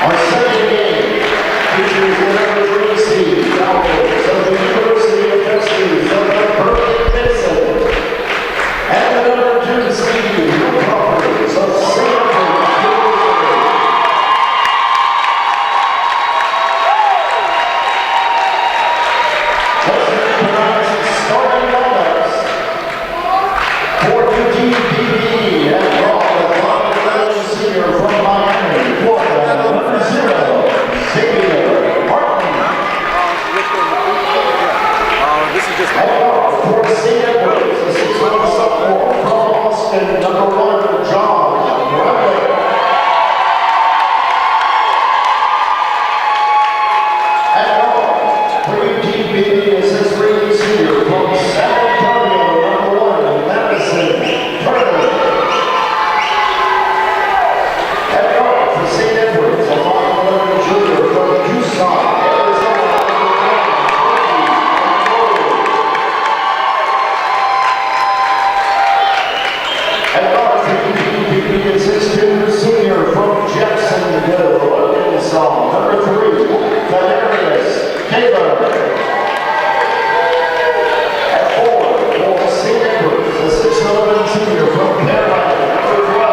Our second game features the number 3 seed, Falcons of the University of Texas, Berkeley Benson, and the number 2 seed, Hilltoppers of St. Edward's University. Let's recognize starting lineups for UTPB and Rob, senior from Miami, Florida, number 0, Xavier Martin. This is just for St. Edward's, the 6'1" sophomore from Austin, number 1, John Bradley. And for UTPB is his reigning senior from San Antonio, number 1, Madison Turner. For St. Edward's, a 5'11" junior from Tucson, Arizona. And for UTPB is his junior senior from Jacksonville, Arkansas, number 3, Valerius Taylor. At 4, for St. Edward's, a 6'11" senior from Carolina, number 12.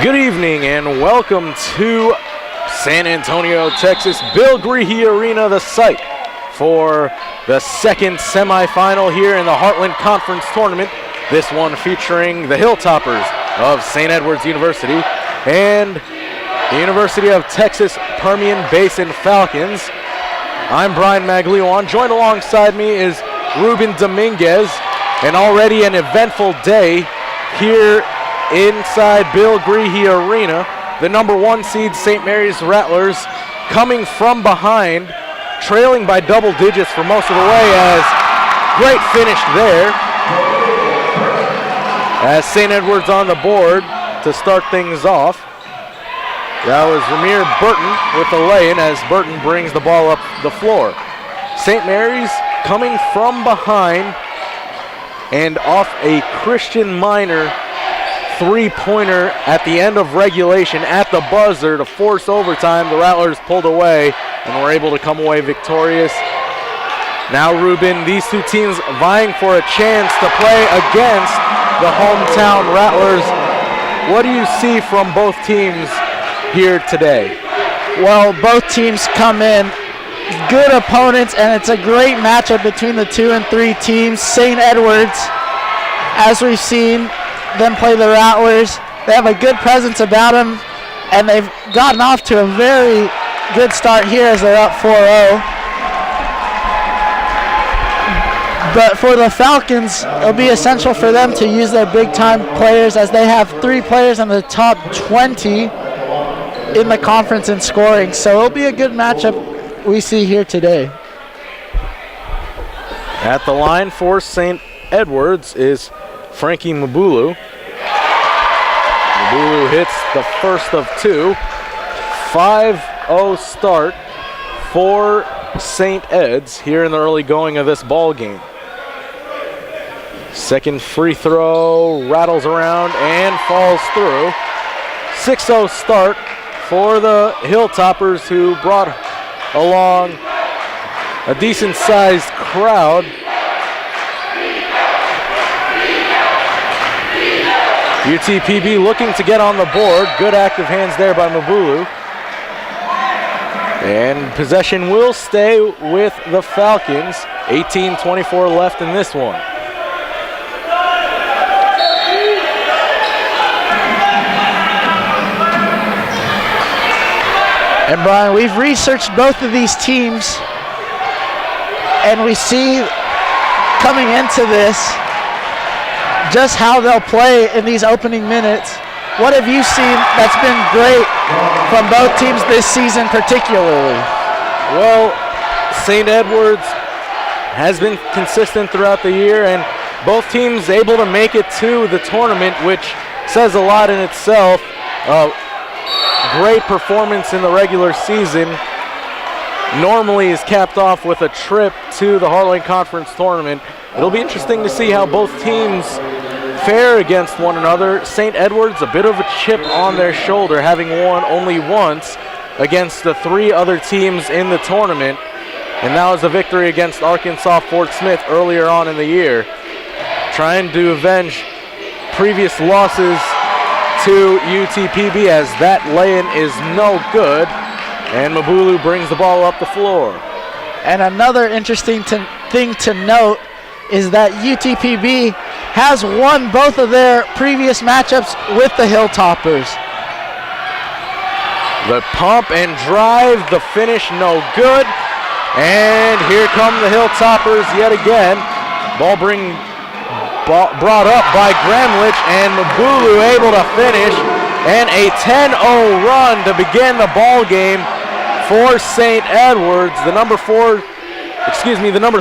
Good evening and welcome to San Antonio, Texas, Bill Greehey Arena, the site for the second semifinal here in the Heartland Conference Tournament. This one featuring the Hilltoppers of St. Edward's University and the University of Texas Permian Basin Falcons. I'm Brian Maglione. Joined alongside me is Ruben Dominguez. And already an eventful day here inside Bill Greehey Arena. The number 1 seed St. Mary's Rattlers coming from behind, trailing by double digits for most of the way, as great finish there. As St. Edward's on the board to start things off. That was Ramir Burton with the lay-in as Burton brings the ball up the floor. St. Mary's coming from behind and off a Christian Minor three-pointer at the end of regulation at the buzzer to force overtime. The Rattlers pulled away and were able to come away victorious. Now, Ruben, these two teams vying for a chance to play against the hometown Rattlers. What do you see from both teams here today? Well, both teams come in good opponents, and it's a great matchup between the 2 and 3 teams. St. Edwards, as we've seen them play the Rattlers, they have a good presence about them, and they've gotten off to a very good start here as they're up 4-0. But for the Falcons, it'll be essential for them to use their big-time players, as they have 3 players in the top 20 in the conference in scoring. So it'll be a good matchup we see here today. At the line for St. Edwards is Frankie Mabulu. Mabulu hits the first of 2. 5-0 start for St. Ed's here in the early going of this ball game. Second free throw rattles around and falls through. 6-0 start for the Hilltoppers, who brought along a decent-sized crowd. UTPB looking to get on the board. Good active hands there by Mabulu. And possession will stay with the Falcons. 18-24 left in this one. And Brian, we've researched both of these teams, and we see coming into this just how they'll play in these opening minutes. What have you seen that's been great from both teams this season particularly? Well, St. Edwards has been consistent throughout the year, and both teams able to make it to the tournament, which says a lot in itself. Great performance in the regular season normally is capped off with a trip to the Heartland Conference tournament. It'll be interesting to see how both teams fare against one another. St. Edwards, a bit of a chip on their shoulder, having won only once against the 3 other teams in the tournament, and that was a victory against Arkansas Fort Smith earlier on in the year, trying to avenge previous losses to UTPB, as that lay-in is no good, and Mabulu brings the ball up the floor. And another interesting thing to note is that UTPB has won both of their previous matchups with the Hilltoppers. The pump and drive, the finish no good, and here come the Hilltoppers yet again. Ball brought up by Gremlich, and Mabulu able to finish, and a 10-0 run to begin the ball game for St. Edwards. The number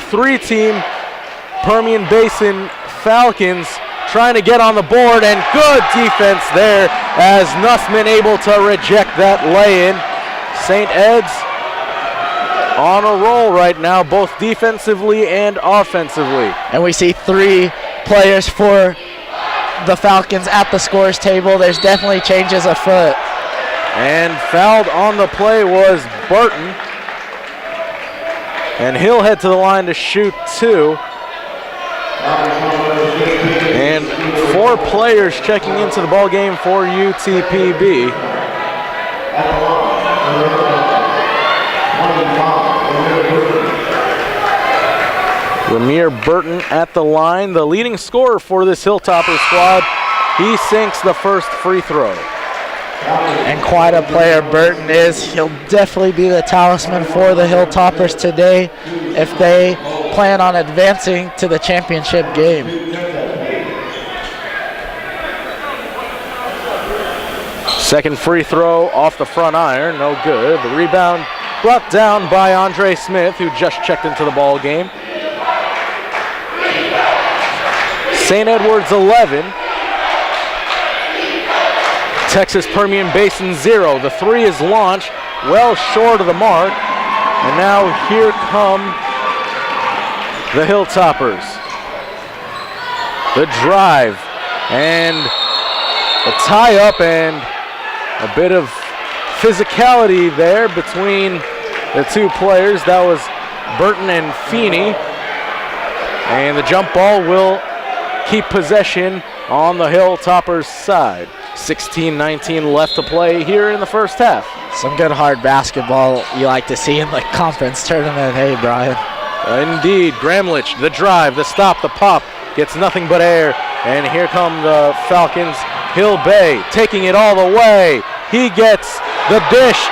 3 team, Permian Basin Falcons, trying to get on the board, and good defense there as Nussman able to reject that lay-in. St. Ed's on a roll right now, both defensively and offensively. And we see 3 players for the Falcons at the scores table. There's definitely changes afoot. And fouled on the play was Burton. And he'll head to the line to shoot 2. And 4 players checking into the ball game for UTPB. Ramir Burton at the line, the leading scorer for this Hilltopper squad. He sinks the first free throw. And quite a player Burton is. He'll definitely be the talisman for the Hilltoppers today if they plan on advancing to the championship game. Second free throw off the front iron, no good. The rebound brought down by Andre Smith, who just checked into the ball game. St. Edwards 11, Texas Permian Basin 0. The 3 is launched, well short of the mark, and now here come the Hilltoppers. The drive, and a tie-up, and a bit of physicality there between the 2 players. That was Burton and Feeney, and the jump ball will keep possession on the Hilltoppers' side. 16-19 left to play here in the first half. Some good hard basketball you like to see in the conference tournament. Hey, Brian. Indeed, Gramlich, the drive, the stop, the pop, gets nothing but air. And here come the Falcons. Hill Bay taking it all the way. He gets the dish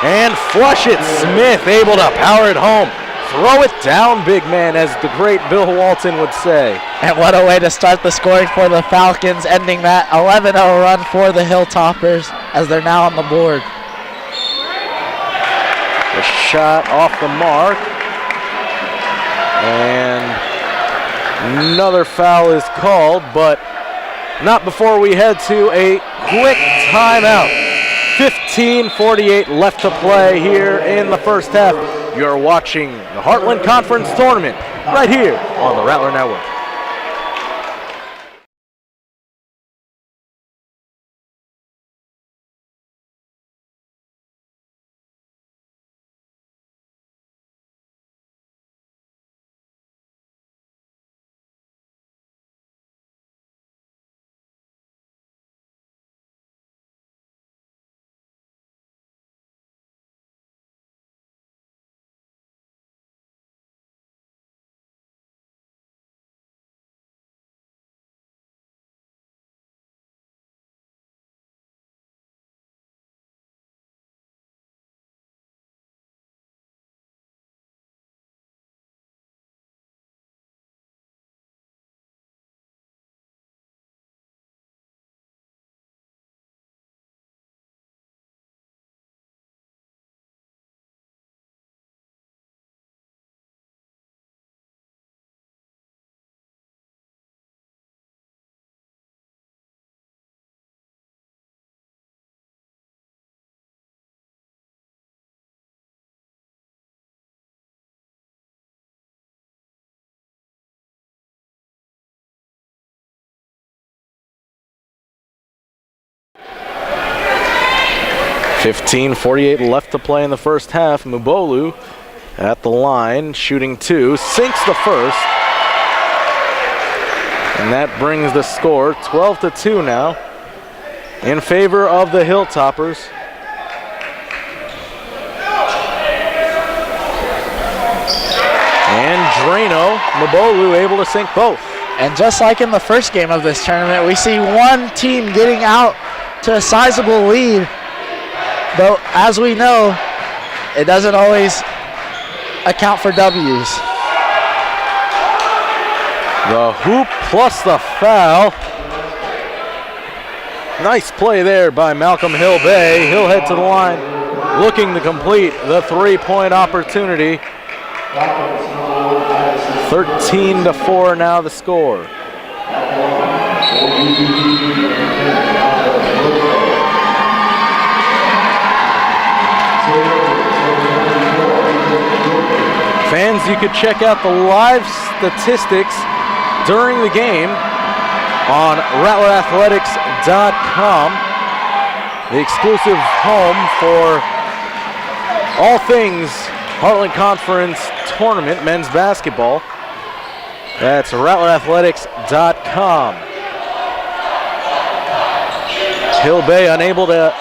and flush it. Smith able to power it home. Throw it down, big man, as the great Bill Walton would say. And what a way to start the scoring for the Falcons, ending that 11-0 run for the Hilltoppers as they're now on the board. The shot off the mark. And another foul is called, but not before we head to a quick timeout. 15:48 left to play here in the first half. You're watching the Heartland Conference Tournament right here on the Rattler Network. .48 left to play in the first half. Mubolu at the line, shooting two, sinks the first. And that brings the score 12-2 now in favor of the Hilltoppers. And Drano, Mubolu able to sink both. And just like in the first game of this tournament, we see one team getting out to a sizable lead. Though, as we know, it doesn't always account for W's. The hoop plus the foul. Nice play there by Malcolm Hill Bay. He'll head to the line, looking to complete the three-point opportunity. 13-4 now the score. Fans, you could check out the live statistics during the game on RattlerAthletics.com, the exclusive home for all things Heartland Conference Tournament men's basketball. That's RattlerAthletics.com. Hill Bay unable to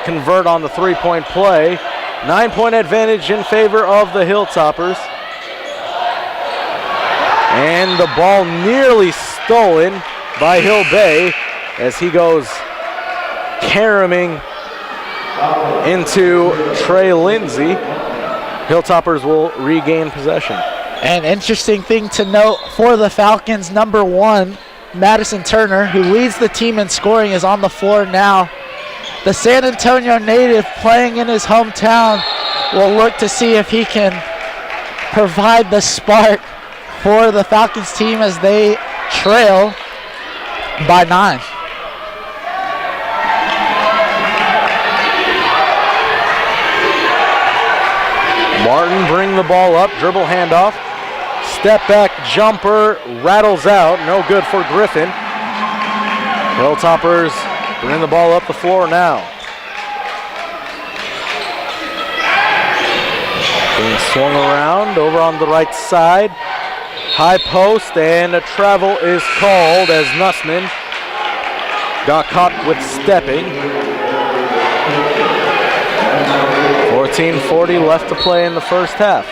convert on the three-point play. 9-point advantage in favor of the Hilltoppers. And the ball nearly stolen by Hill Bay as he goes caroming into Trey Lindsay. Hilltoppers will regain possession. An interesting thing to note for the Falcons, number one, Madison Turner, who leads the team in scoring, is on the floor now. The San Antonio native playing in his hometown will look to see if he can provide the spark for the Falcons team as they trail by 9. Martin bring the ball up, dribble handoff, step back jumper, rattles out, no good for Griffin. Hilltoppers bring the ball up the floor now. Being swung around over on the right side. High post, and a travel is called as Nussman got caught with stepping. 14:40 left to play in the first half.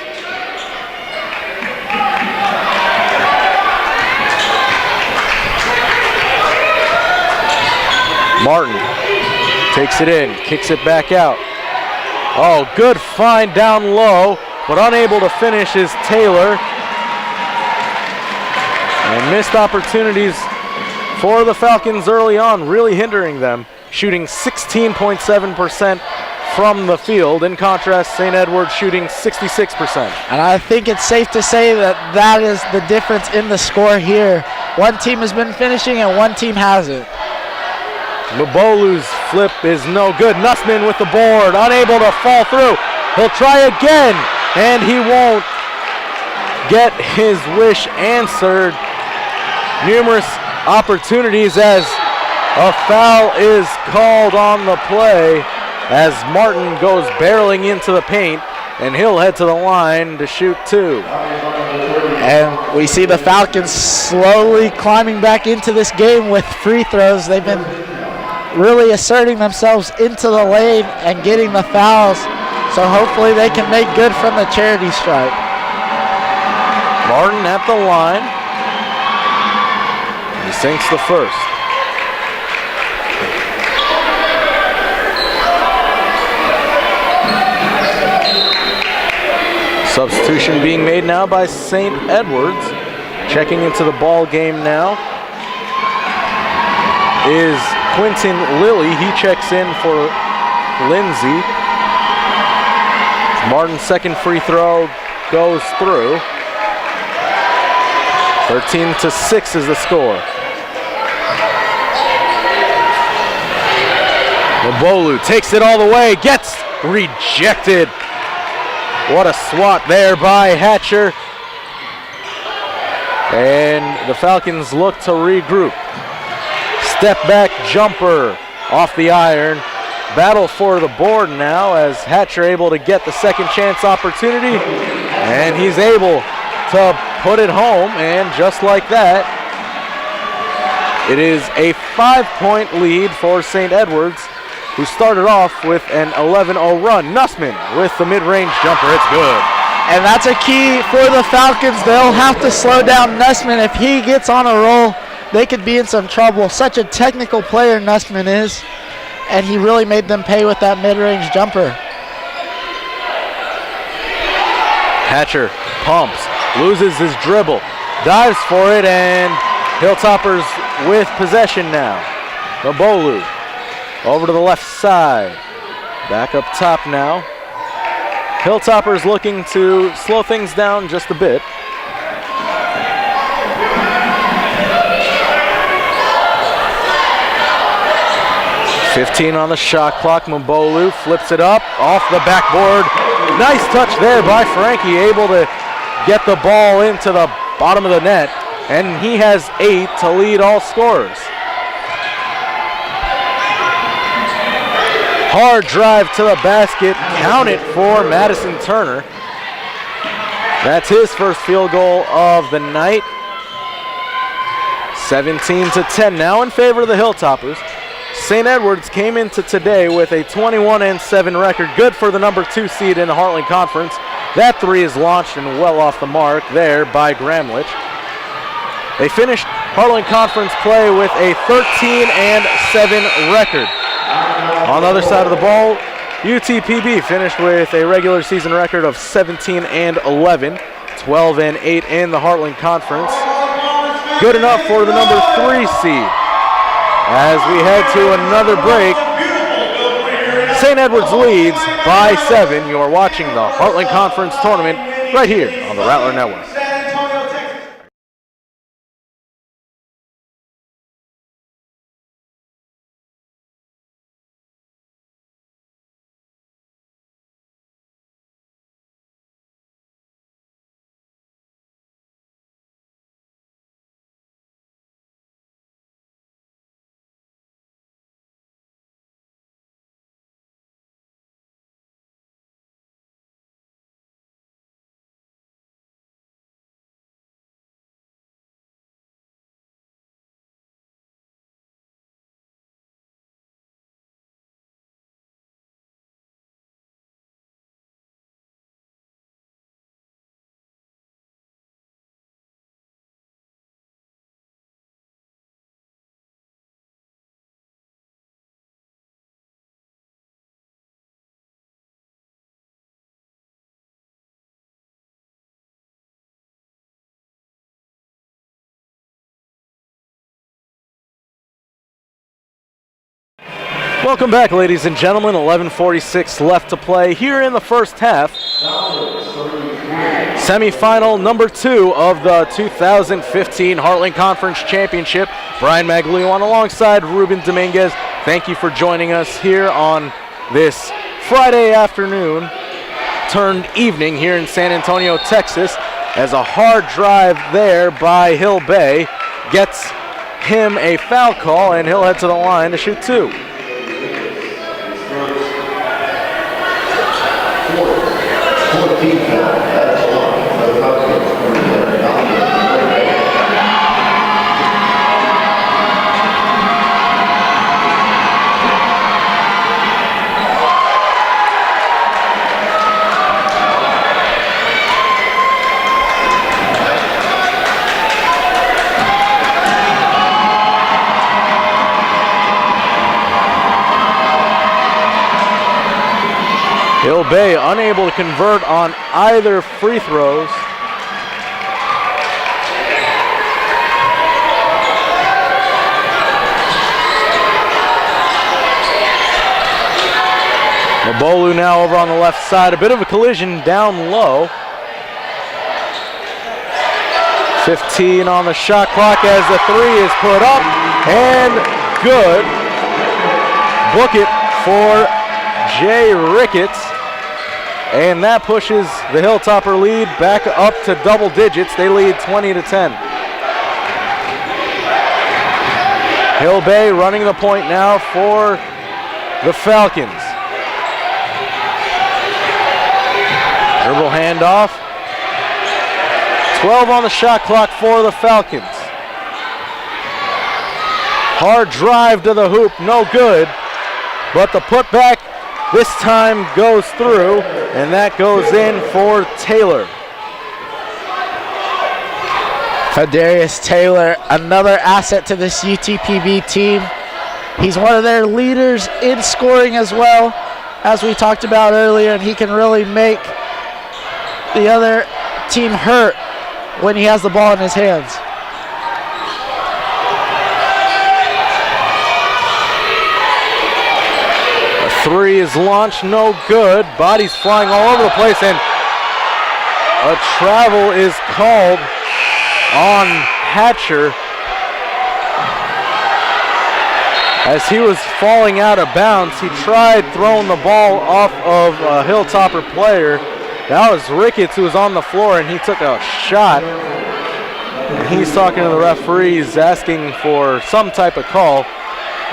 Martin takes it in, kicks it back out. Oh, good find down low, but unable to finish is Taylor. And missed opportunities for the Falcons early on, really hindering them, shooting 16.7% from the field. In contrast, St. Edward's shooting 66%. And I think it's safe to say that that is the difference in the score here. One team has been finishing and one team hasn't. Mabolu's flip is no good. Nussman with the board, unable to fall through. He'll try again, and he won't get his wish answered. Numerous opportunities as a foul is called on the play as Martin goes barreling into the paint, and he'll head to the line to shoot two. And we see the Falcons slowly climbing back into this game with free throws. They've been really asserting themselves into the lane and getting the fouls, so hopefully they can make good from the charity stripe. Martin at the line. He sinks the first. Substitution being made now by St. Edward's. Checking into the ball game now is Quentin Lilly. He checks in for Lindsay. Martin's second free throw goes through. 13-6 is the score. Mabolu takes it all the way, gets rejected. What a swat there by Hatcher. And the Falcons look to regroup. Step back jumper off the iron. Battle for the board now as Hatcher able to get the second chance opportunity. And he's able to put it home, and just like that, it is a 5-point lead for St. Edward's, who started off with an 11-0 run. Nussman with the mid-range jumper, it's good. And that's a key for the Falcons. They'll have to slow down Nussman. If he gets on a roll, they could be in some trouble. Such a technical player Nussman is, and he really made them pay with that mid-range jumper. Hatcher pumps, loses his dribble, dives for it, and Hilltoppers with possession now. Mabolu over to the left side. Back up top now. Hilltoppers looking to slow things down just a bit. .15 on the shot clock. Mabolu flips it up off the backboard. Nice touch there by Frankie, able to get the ball into the bottom of the net, and he has 8 to lead all scorers. Hard drive to the basket, count it for Madison Turner. That's his first field goal of the night. 17-10 now in favor of the Hilltoppers. St. Edward's came into today with a 21-7 record, good for the number 2 seed in the Heartland Conference. That three is launched and well off the mark there by Gramlich. They finished Heartland Conference play with a 13-7 record. On the other side of the ball, UTPB finished with a regular season record of 17-11, 12-8 in the Heartland Conference. Good enough for the number 3 seed. As we head to another break, St. Edward's leads by 7. You're watching the Heartland Conference Tournament right here on the Rattler Network. Welcome back, ladies and gentlemen. 11:46 left to play here in the first half. Semifinal number 2 of the 2015 Heartland Conference Championship. Brian Maglione alongside Ruben Dominguez. Thank you for joining us here on this Friday afternoon turned evening here in San Antonio, Texas, as a hard drive there by Hill Bay gets him a foul call, and he'll head to the line to shoot 2. Hill Bay unable to convert on either free throws. Mabolu now over on the left side. A bit of a collision down low. 15 on the shot clock as the 3 is put up and good. Book it for Jay Ricketts. And that pushes the Hilltopper lead back up to double digits. They lead 20-10. Hill Bay running the point now for the Falcons. Dribble handoff. 12 on the shot clock for the Falcons. Hard drive to the hoop, no good. But the putback this time goes through, and that goes in for Taylor. Fadarius Taylor, another asset to this UTPB team. He's one of their leaders in scoring as well, as we talked about earlier, and he can really make the other team hurt when he has the ball in his hands. A 3 is launched, no good. Bodies flying all over the place, and a travel is called on Hatcher as he was falling out of bounds. He tried throwing the ball off of a Hilltopper player. That was Ricketts who was on the floor, and he took a shot. And he's talking to the referees, asking for some type of call.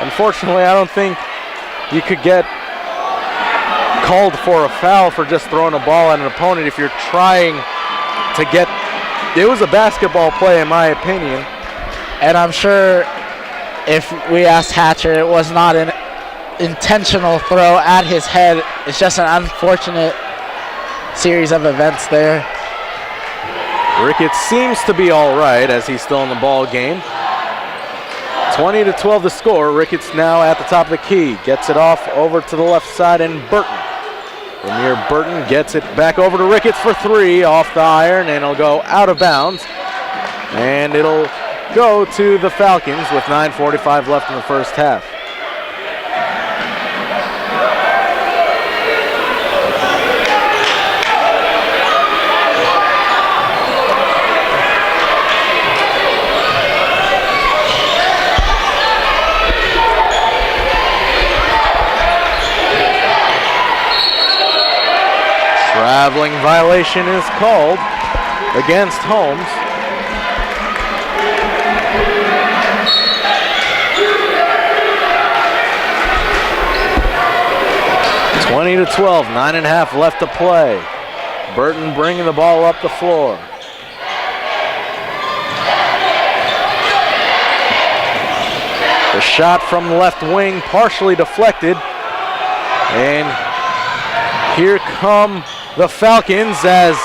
Unfortunately, I don't think you could get called for a foul for just throwing a ball at an opponent if you're trying to get. It was a basketball play, in my opinion. And I'm sure if we asked Hatcher, it was not an intentional throw at his head. It's just an unfortunate series of events there. Ricketts seems to be all right as he's still in the ball game. 20-12 the score. Ricketts now at the top of the key. Gets it off over to the left side, and Burton. Premier Burton gets it back over to Ricketts for 3 off the iron, and it'll go out of bounds. And it'll go to the Falcons with 9:45 left in the first half. Traveling violation is called against Holmes. (20-12), 9.5 left to play. Burton bringing the ball up the floor. The shot from the left wing partially deflected, and here come the Falcons as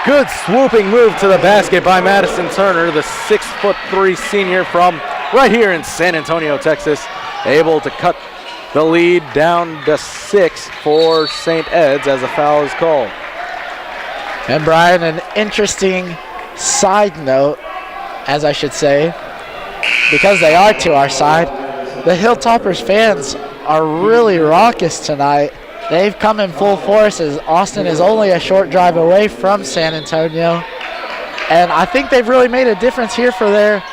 good swooping move to the basket by Madison Turner, the 6'3" senior from right here in San Antonio, Texas, able to cut the lead down to 6 for St. Ed's as a foul is called. And Brian, an interesting side note, as I should say, because they are to our side, the Hilltoppers fans are really raucous tonight. They've come in full force as Austin is only a short drive away from San Antonio. And I think they've really made a difference here for their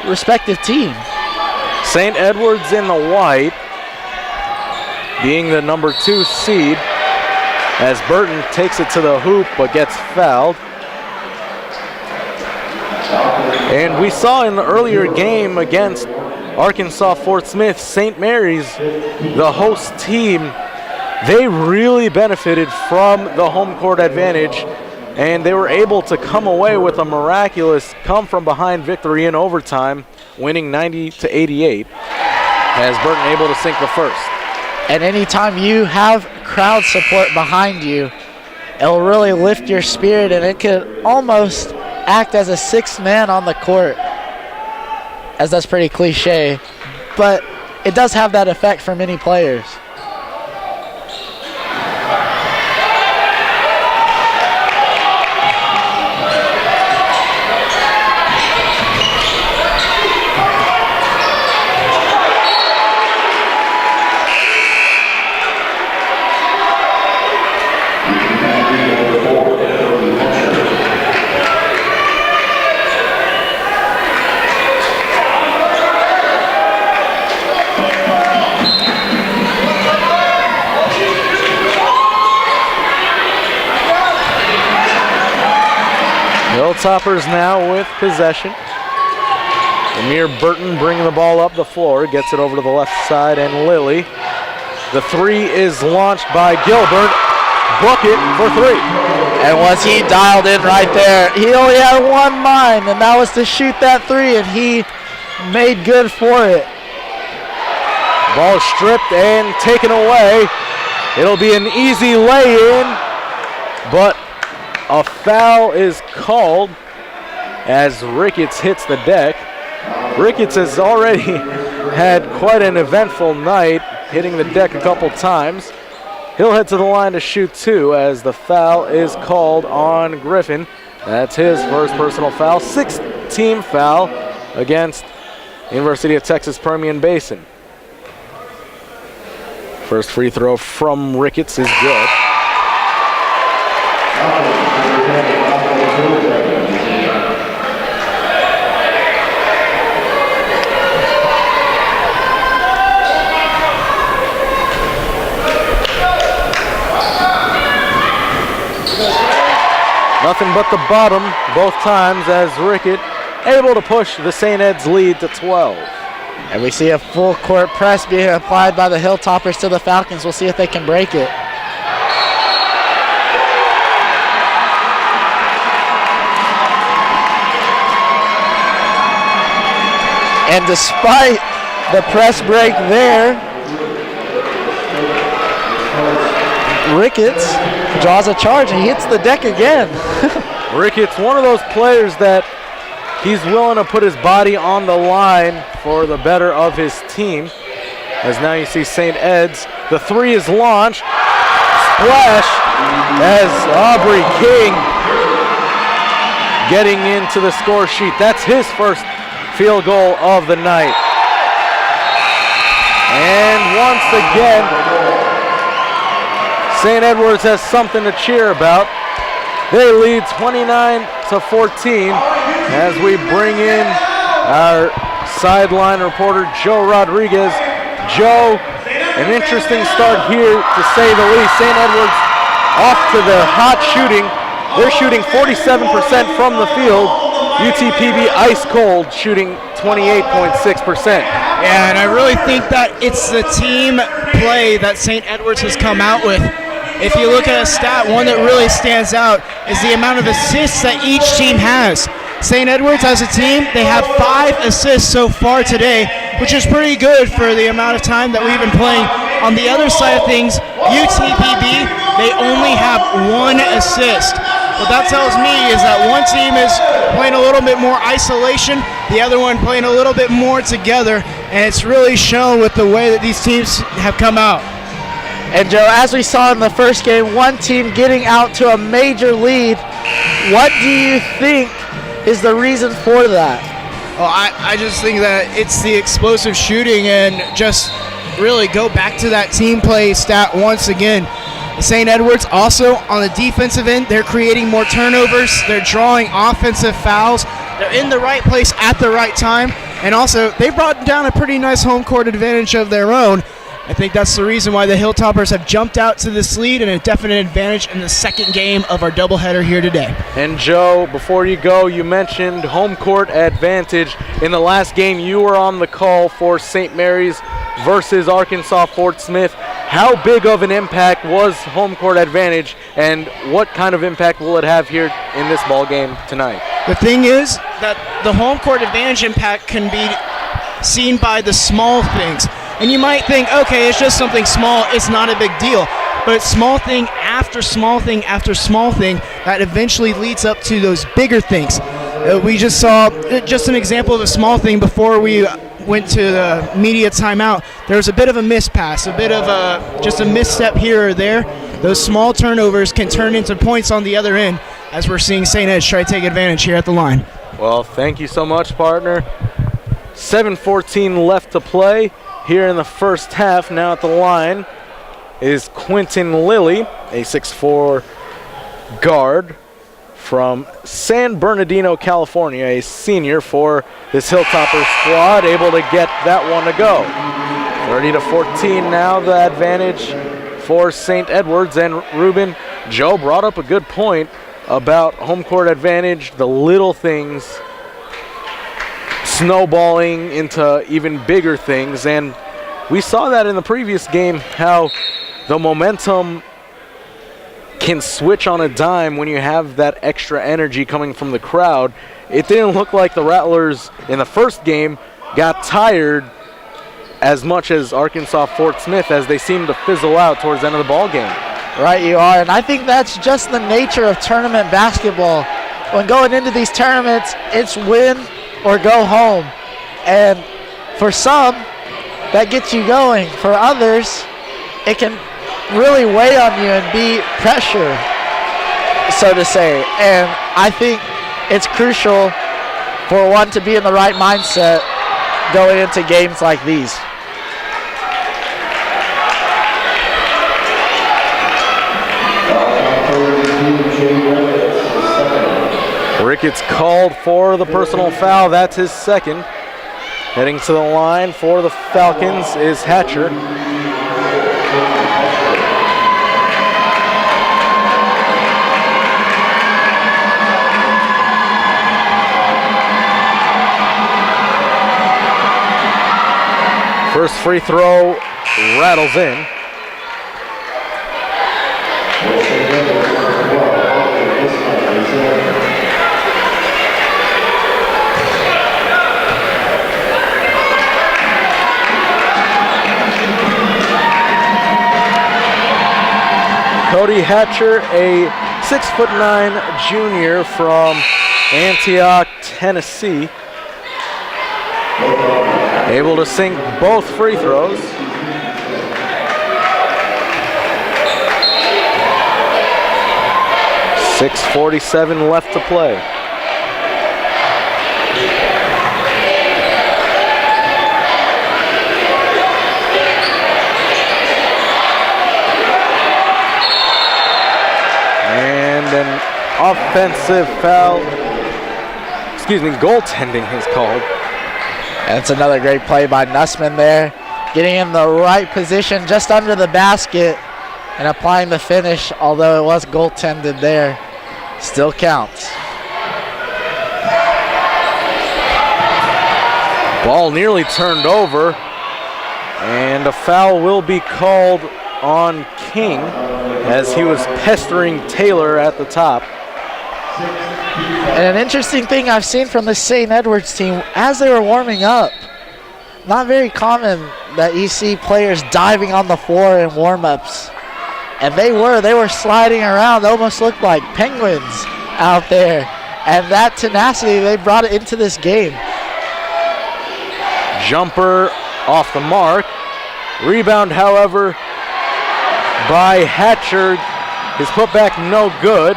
respective team. St. Edwards in the white, being the number 2 seed, as Burton takes it to the hoop but gets fouled. And we saw in the earlier game against Arkansas Fort Smith, St. Mary's, the host team, they really benefited from the home court advantage, and they were able to come away with a miraculous come-from-behind victory in overtime, winning 90-88, as Burton able to sink the first. And anytime you have crowd support behind you, it'll really lift your spirit, and it could almost act as a sixth man on the court, as that's pretty cliche, but it does have that effect for many players. Hilltoppers now with possession. Amir Burton bringing the ball up the floor, gets it over to the left side, and Lilly. The three is launched by Gilbert. Bucket for three. And was he dialed in right there? He only had one mind, and that was to shoot that three, and he made good for it. Ball stripped and taken away. It'll be an easy lay-in, but a foul is called as Ricketts hits the deck. Ricketts has already had quite an eventful night, hitting the deck a couple times. He'll head to the line to shoot two as the foul is called on Griffin. That's his first personal foul, sixth team foul against University of Texas Permian Basin. First free throw from Ricketts is good. Nothing but the bottom both times as Rickett able to push the St. Ed's lead to 12. And we see a full court press being applied by the Hilltoppers to the Falcons. We'll see if they can break it. And despite the press break there, Ricketts draws a charge and he hits the deck again. Ricketts, one of those players that he's willing to put his body on the line for the better of his team. As now you see St. Ed's. The three is launched. Splash as Aubrey King getting into the score sheet. That's his first field goal of the night. And once again, St. Edwards has something to cheer about. They lead 29-14 as we bring in our sideline reporter, Joe Rodriguez. Joe, an interesting start here to say the least. St. Edwards off to the hot shooting. They're shooting 47% from the field. UTPB ice cold, shooting 28.6%. Yeah, and I really think that it's the team play that St. Edwards has come out with. If you look at a stat, one that really stands out is the amount of assists that each team has. St. Edwards as a team, they have 5 assists so far today, which is pretty good for the amount of time that we've been playing. On the other side of things, UTPB, they only have 1 assist. What that tells me is that one team is playing a little bit more isolation, the other one playing a little bit more together, and it's really shown with the way that these teams have come out. And Joe, as we saw in the first game, one team getting out to a major lead. What do you think is the reason for that? Well, I just think that it's the explosive shooting and just really go back to that team play stat once again. St. Edwards also on the defensive end, they're creating more turnovers, they're drawing offensive fouls, they're in the right place at the right time, and also they brought down a pretty nice home court advantage of their own. I think that's the reason why the Hilltoppers have jumped out to this lead and a definite advantage in the second game of our doubleheader here today. And Joe, before you go, you mentioned home court advantage. In the last game, you were on the call for St. Mary's versus Arkansas Fort Smith. How big of an impact was home court advantage, and what kind of impact will it have here in this ball game tonight? The thing is that the home court advantage impact can be seen by the small things. And you might think, okay, it's just something small, it's not a big deal. But it's small thing after small thing after small thing that eventually leads up to those bigger things. We just saw just an example of a small thing before we went to the media timeout. There was a bit of a mispass, a bit of just a misstep here or there. Those small turnovers can turn into points on the other end, as we're seeing St. Ed's try to take advantage here at the line. Well, thank you so much, partner. 7:14 left to play here in the first half. Now at the line is Quentin Lilly, a 6'4" guard from San Bernardino, California, a senior for this Hilltopper squad, able to get that one to go. 30-14 now, the advantage for St. Edwards. And Ruben, Joe brought up a good point about home court advantage, the little things snowballing into even bigger things, and we saw that in the previous game, how the momentum can switch on a dime when you have that extra energy coming from the crowd. It didn't look like the Rattlers in the first game got tired as much as Arkansas Fort Smith, as they seemed to fizzle out towards the end of the ball game. Right, you are, and I think that's just the nature of tournament basketball. When going into these tournaments, it's win or go home. And for some, that gets you going. For others, it can really weigh on you and be pressure, so to say. And I think it's crucial for one to be in the right mindset going into games like these. Ricketts called for the personal foul. That's his second. Heading to the line for the Falcons is Hatcher. First free throw rattles in. Cody Hatcher, a 6'9" junior from Antioch, Tennessee, able to sink both free throws. .647 left to play. And an offensive foul, goaltending is called. That's another great play by Nussman there, getting in the right position just under the basket and applying the finish, although it was goaltended there. Still counts. Ball nearly turned over, and a foul will be called on King as he was pestering Taylor at the top. And an interesting thing I've seen from the St. Edwards team, as they were warming up, not very common that you see players diving on the floor in warm-ups. And they were sliding around. They almost looked like penguins out there. And that tenacity, they brought it into this game. Jumper off the mark. Rebound, however, by Hatcher. His putback no good.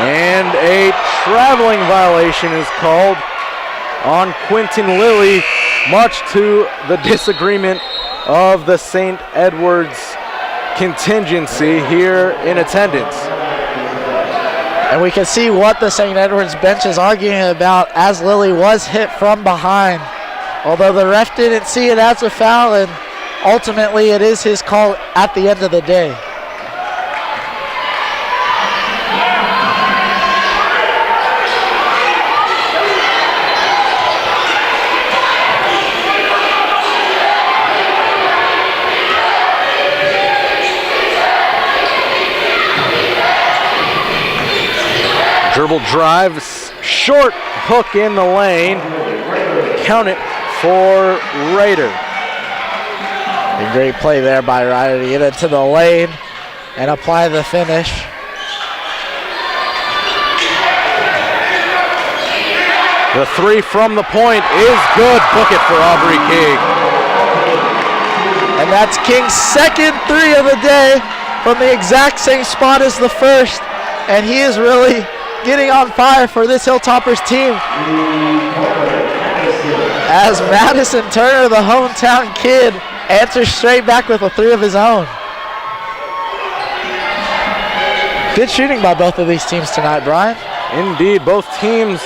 And a traveling violation is called on Quentin Lilly. much to the disagreement of the St. Edwards contingency here in attendance. And we can see what the St. Edwards bench is arguing about as Lily was hit from behind. Although the ref didn't see it as a foul, and ultimately it is his call at the end of the day. Dribble drive, short hook in the lane. Count it for Raider. A great play there by Ryder to get into the lane and apply the finish. The three from the point is good. Book it for Aubrey King. And that's King's second three of the day from the exact same spot as the first. And he is really getting on fire for this Hilltoppers team. As Madison Turner, the hometown kid, answers straight back with a three of his own. Good shooting by both of these teams tonight, Brian. Indeed, both teams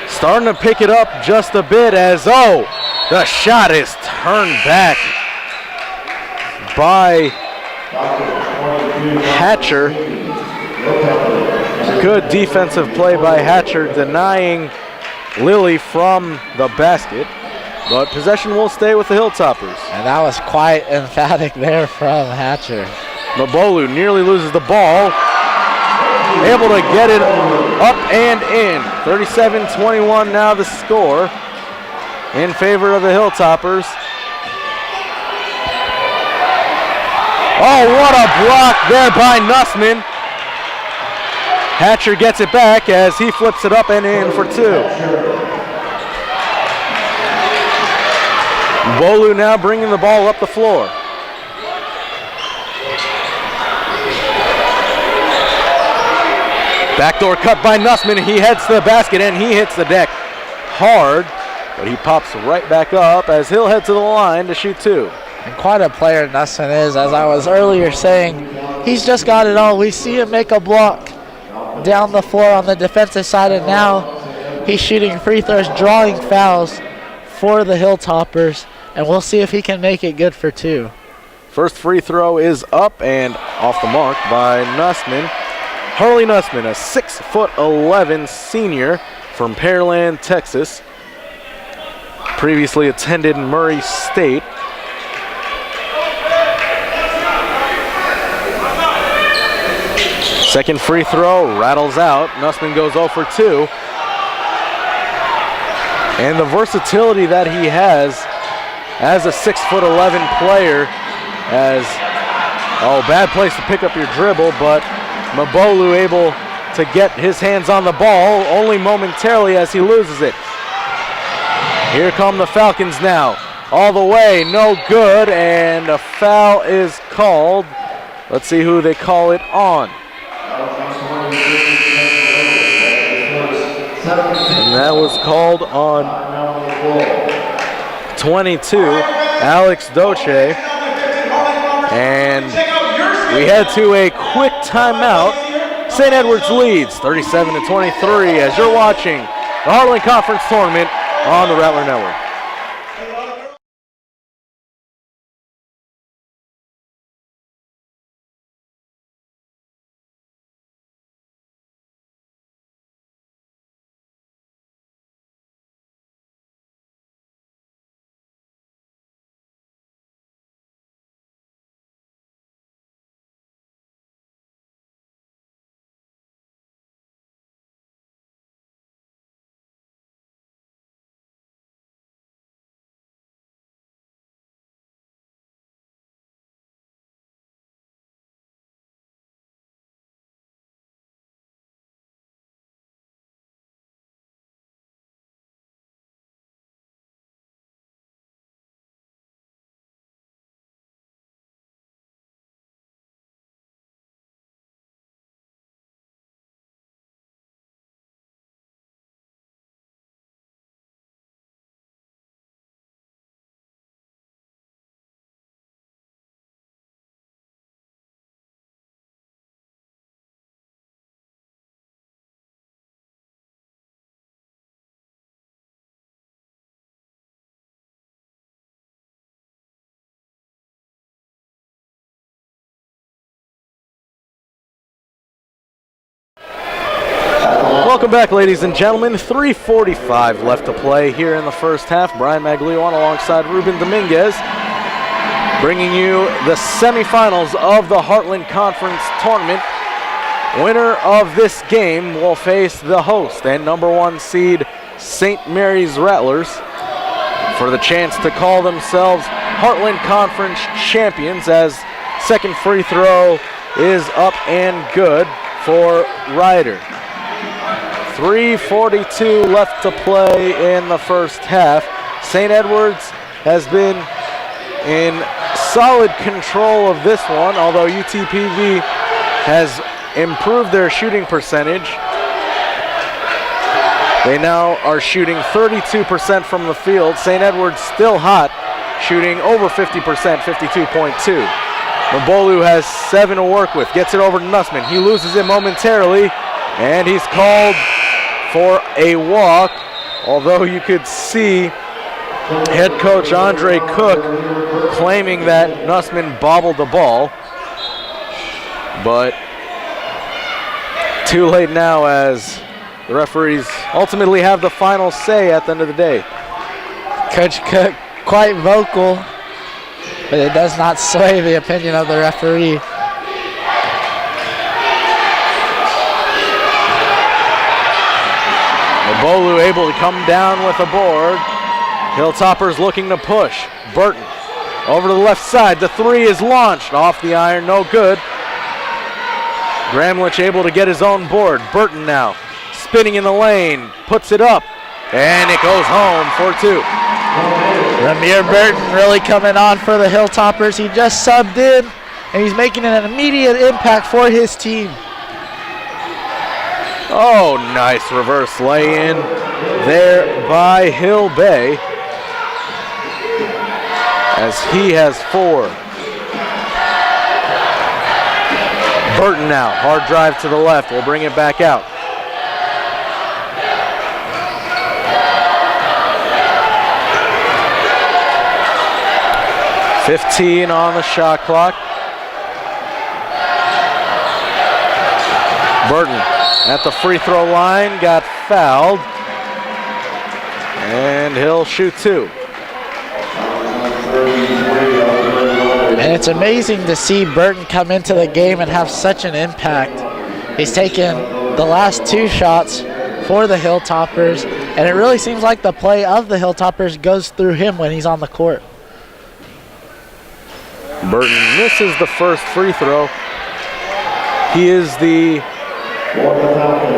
starting to pick it up just a bit as, the shot is turned back by Hatcher. Good defensive play by Hatcher, denying Lily from the basket, but possession will stay with the Hilltoppers. And that was quite emphatic there from Hatcher. Mabolu nearly loses the ball, able to get it up and in. 37-21 now the score in favor of the Hilltoppers. Oh, what a block there by Nussman. Hatcher gets it back as he flips it up and in for two. Bolu now bringing the ball up the floor. Backdoor cut by Nussman. He heads to the basket and he hits the deck hard, but he pops right back up as he'll head to the line to shoot two. And quite a player Nussman is, as I was earlier saying. He's just got it all. We see him make a block down the floor on the defensive side, and now he's shooting free throws, drawing fouls for the Hilltoppers, and we'll see if he can make it good for two. First free throw is up and off the mark by Nussman. Harley Nussman, a 6'11" senior from Pearland, Texas. Previously attended Murray State. Second free throw rattles out. Nussman goes 0 for 2. And the versatility that he has as a 6'11" player, as, bad place to pick up your dribble, but Mabolu able to get his hands on the ball only momentarily as he loses it. Here come the Falcons now. All the way, no good, and a foul is called. Let's see who they call it on. And that was called on 22, Alex Doce. And we head to a quick timeout. St. Edwards leads 37-23 as you're watching the Heartland Conference Tournament on the Rattler Network. Welcome back, ladies and gentlemen. 3:45 left to play here in the first half. Brian Maglione alongside Ruben Dominguez, bringing you the semifinals of the Heartland Conference Tournament. Winner of this game will face the host and number 1 seed St. Mary's Rattlers for the chance to call themselves Heartland Conference champions, as second free throw is up and good for Ryder. 3:42 left to play in the first half. St. Edwards has been in solid control of this one, although UTPB has improved their shooting percentage. They now are shooting 32% from the field. St. Edwards still hot, shooting over 50%, 52.2. Mabolu has 7 to work with, gets it over to Nussman. He loses it momentarily, and he's called for a walk, although you could see head coach Andre Cook claiming that Nussman bobbled the ball, but too late now, as the referees ultimately have the final say at the end of the day. Coach Cook quite vocal, but it does not sway the opinion of the referee. Mabolu able to come down with a board. Hilltoppers looking to push. Burton over to the left side. The 3 is launched off the iron, no good. Gramlich able to get his own board. Burton now spinning in the lane, puts it up, and it goes home for 2. Ramir Burton really coming on for the Hilltoppers. He just subbed in, and he's making an immediate impact for his team. Oh, nice reverse lay-in there by Hill Bay, as he has 4. Burton now, hard drive to the left, will bring it back out. .15 on the shot clock. Burton at the free throw line, got fouled, and he'll shoot 2. And it's amazing to see Burton come into the game and have such an impact. He's taken the last 2 shots for the Hilltoppers, and it really seems like the play of the Hilltoppers goes through him when he's on the court. Burton misses the first free throw. He is the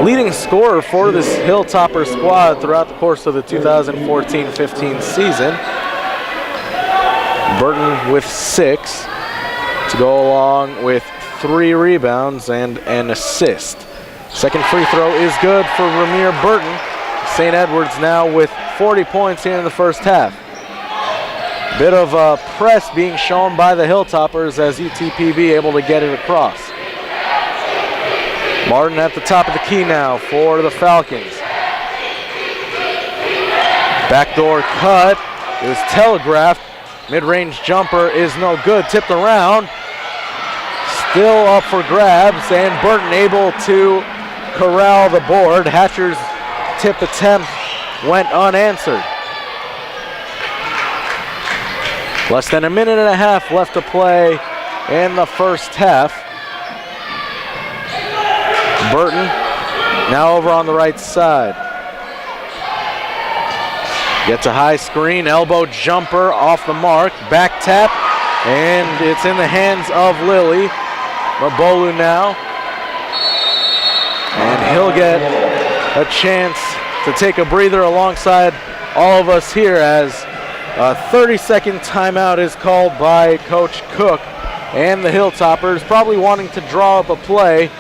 leading scorer for this Hilltopper squad throughout the course of the 2014-15 season. Burton with 6 to go along with 3 rebounds and an assist. Second free throw is good for Ramir Burton. St. Edwards now with 40 points here in the first half. Bit of a press being shown by the Hilltoppers as UTPB able to get it across. Martin at the top of the key now for the Falcons. Backdoor cut, it was telegraphed. Mid-range jumper is no good, tipped around. Still up for grabs, and Burton able to corral the board. Hatcher's tip attempt went unanswered. Less than a minute and a half left to play in the first half. Burton now over on the right side. Gets a high screen, elbow jumper off the mark, back tap, and it's in the hands of Lilly. Mabolu now. And he'll get a chance to take a breather alongside all of us here, as a 30-second timeout is called by Coach Cook and the Hilltoppers, probably wanting to draw up a play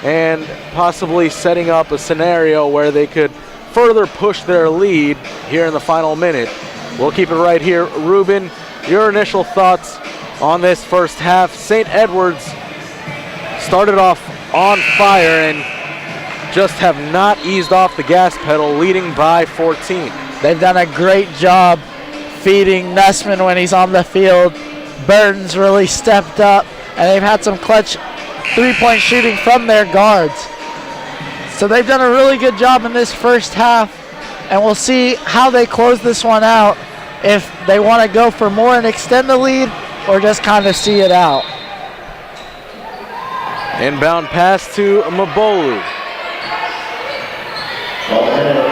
and possibly setting up a scenario where they could further push their lead here in the final minute. We'll keep it right here. Ruben, your initial thoughts on this first half. St. Edwards started off on fire and just have not eased off the gas pedal, leading by 14. They've done a great job feeding Nussman when he's on the field. Burton's really stepped up, and they've had some clutch three-point shooting from their guards. So they've done a really good job in this first half, and we'll see how they close this one out, if they want to go for more and extend the lead or just kind of see it out. Inbound pass to Mabolu.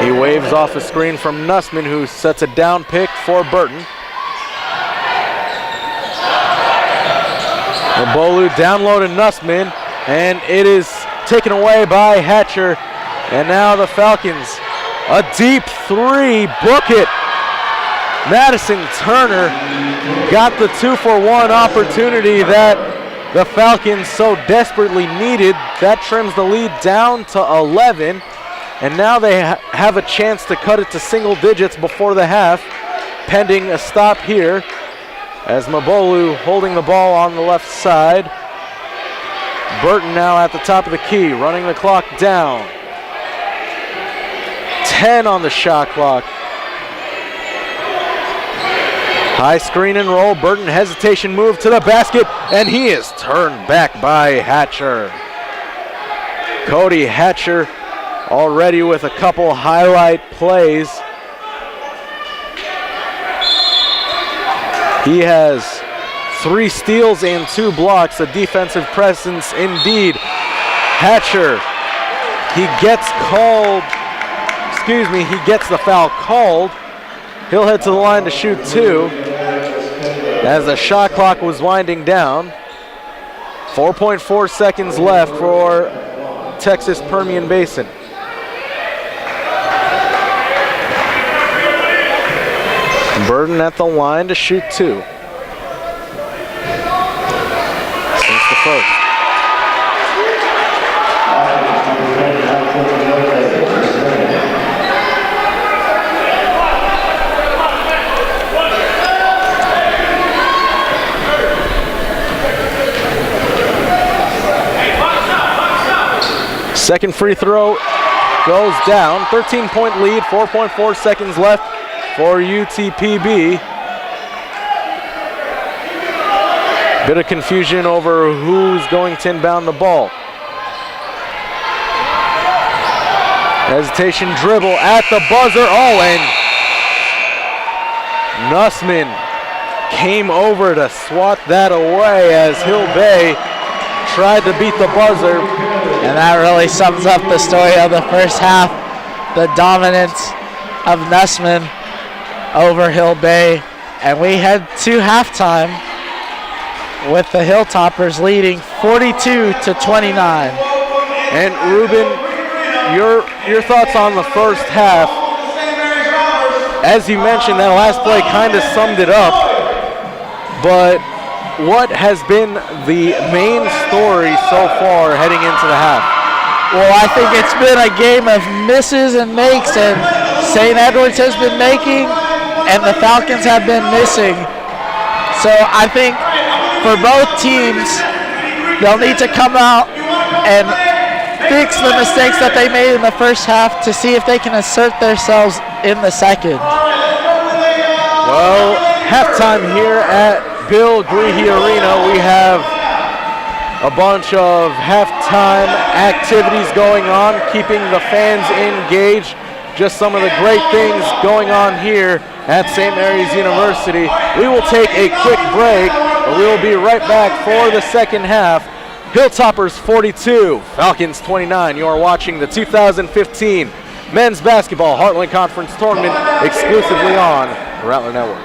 He waves off a screen from Nussman, who sets a down pick for Burton. Mabolu down low to Nussman, and it is taken away by Hatcher. And now the Falcons, a deep three, book it. Madison Turner got the 2-for-1 opportunity that the Falcons so desperately needed. That trims the lead down to 11. And now they have a chance to cut it to single digits before the half, pending a stop here, as Mabolu holding the ball on the left side. Burton now at the top of the key, running the clock down. 10 on the shot clock. High screen and roll. Burton hesitation move to the basket, and he is turned back by Hatcher. Cody Hatcher already with a couple highlight plays. He has 3 steals and 2 blocks, a defensive presence indeed. Hatcher, he gets the foul called. He'll head to the line to shoot 2 as the shot clock was winding down. 4.4 seconds left for Texas Permian Basin. Burton at the line to shoot 2. Since the first. Second free throw goes down. 13-point lead, 4.4 seconds left for UTPB. Bit of confusion over who's going to inbound the ball. Hesitation dribble at the buzzer. Oh, and Nussman came over to swat that away as Hill Bay tried to beat the buzzer. And that really sums up the story of the first half. The dominance of Nussman over Hill Bay. And we head to halftime with the Hilltoppers leading 42-29. And Ruben, your thoughts on the first half? As you mentioned, that last play kind of summed it up. But what has been the main story so far heading into the half? Well, I think it's been a game of misses and makes, and St. Edwards has been making, and the Falcons have been missing. So I think for both teams, they'll need to come out and fix the mistakes that they made in the first half to see if they can assert themselves in the second. Well, halftime here at Bill Greehey Arena. We have a bunch of halftime activities going on, keeping the fans engaged. Just some of the great things going on here at St. Mary's University. We will take a quick break, but we will be right back for the second half. Hilltoppers 42, Falcons 29. You are watching the 2015 Men's Basketball Heartland Conference Tournament exclusively on the Rattler Network.